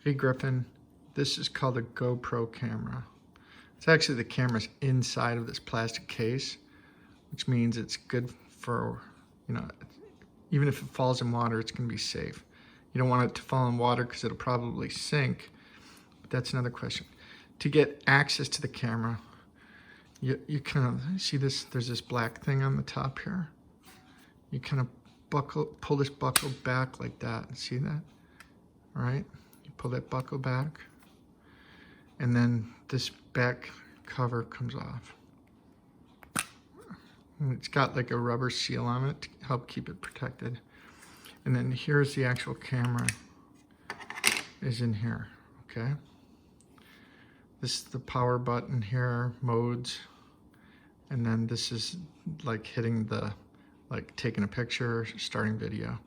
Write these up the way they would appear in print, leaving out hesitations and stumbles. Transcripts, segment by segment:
Hey Griffin, this is called a GoPro camera. It's actually the camera's inside of this plastic case, which means it's good for, even if it falls in water, it's gonna be safe. You don't want it to fall in water because it'll probably sink, but that's another question. To get access to the camera, you kind of, see this, there's this black thing on the top here. You kind of pull this buckle back like that, see that? All right, you pull that buckle back, and then this back cover comes off. And it's got like a rubber seal on it to help keep it protected. And then here's the actual camera, is in here, okay? This is the power button here, modes, and then this is like hitting the, like taking a picture, starting video.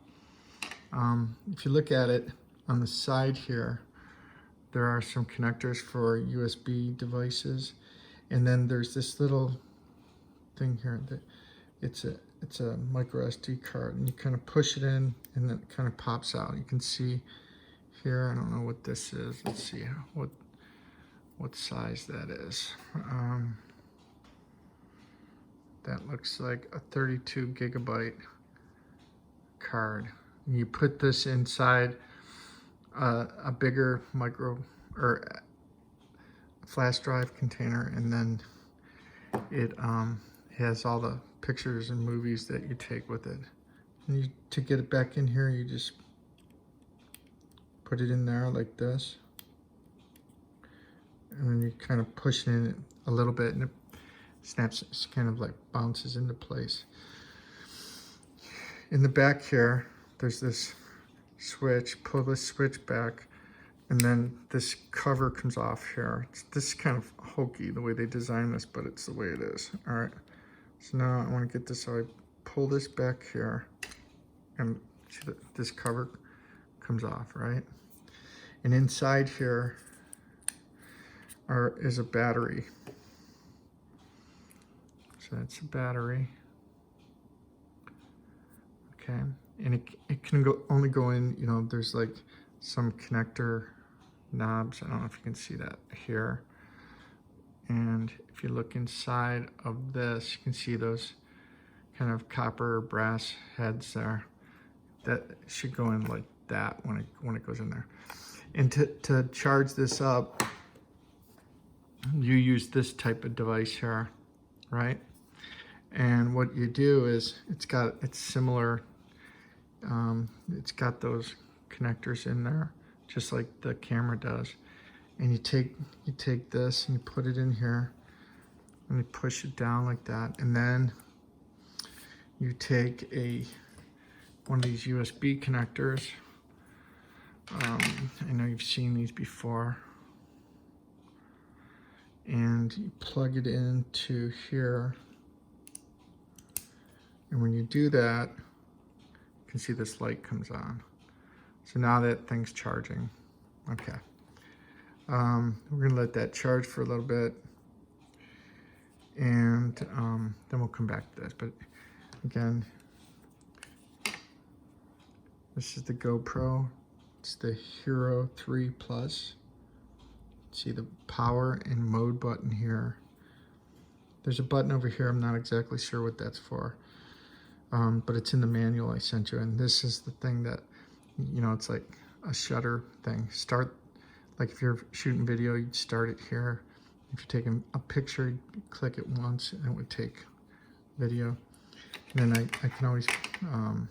If you look at it on the side here, there are some connectors for USB devices, and then there's this little thing here that it's a micro SD card, and you kind of push it in and then it kind of pops out. You can see here, I don't know what this is. Let's see what size that is. That looks like a 32 gigabyte card. And you put this inside a bigger micro or flash drive container, and then it has all the pictures and movies that you take with it. And to get it back in here, you just put it in there like this, and then you kind of push it in a little bit, and it snaps, it kind of like bounces into place. In the back here, there's this switch. Pull this switch back, and then this cover comes off here. This is kind of hokey the way they designed this, but it's the way it is. All right, so now I want to get this, so I pull this back here, and see that this cover comes off, right? And inside here is a battery. So that's a battery. Okay, and it can only go in, there's like some connector knobs. I don't know if you can see that here. And if you look inside of this, you can see those kind of copper brass heads there. That should go in like that when it goes in there. And to charge this up, you use this type of device here, right? And what you do is it's similar. It's got those connectors in there, just like the camera does. And you take this and you put it in here, and you push it down like that. And then you take one of these USB connectors. I know you've seen these before. And you plug it into here. And when you do that, you can see this light comes on. So now that thing's charging. Okay. We're gonna let that charge for a little bit, and then we'll come back to this. But again, this is the GoPro. It's the Hero 3 Plus. See the power and mode button here. There's a button over here. I'm not exactly sure what that's for. But it's in the manual I sent you, and this is the thing that, it's like a shutter thing. Start, like if you're shooting video, you'd start it here. If you're taking a picture, you'd click it once and it would take video. And then I can always, I'm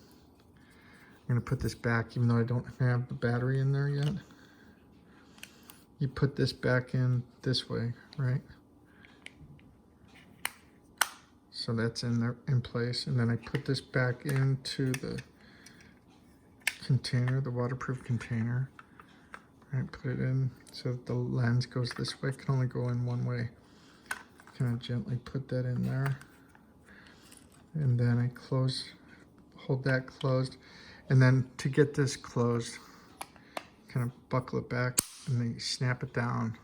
gonna put this back, even though I don't have the battery in there yet. You put this back in this way, right? So that's in place, and then I put this back into the container, the waterproof container. I put it in so that the lens goes this way. It can only go in one way. Kind of gently put that in there, and then I hold that closed, and then to get this closed, kind of buckle it back, and then you snap it down,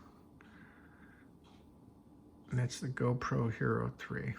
and that's the GoPro Hero 3.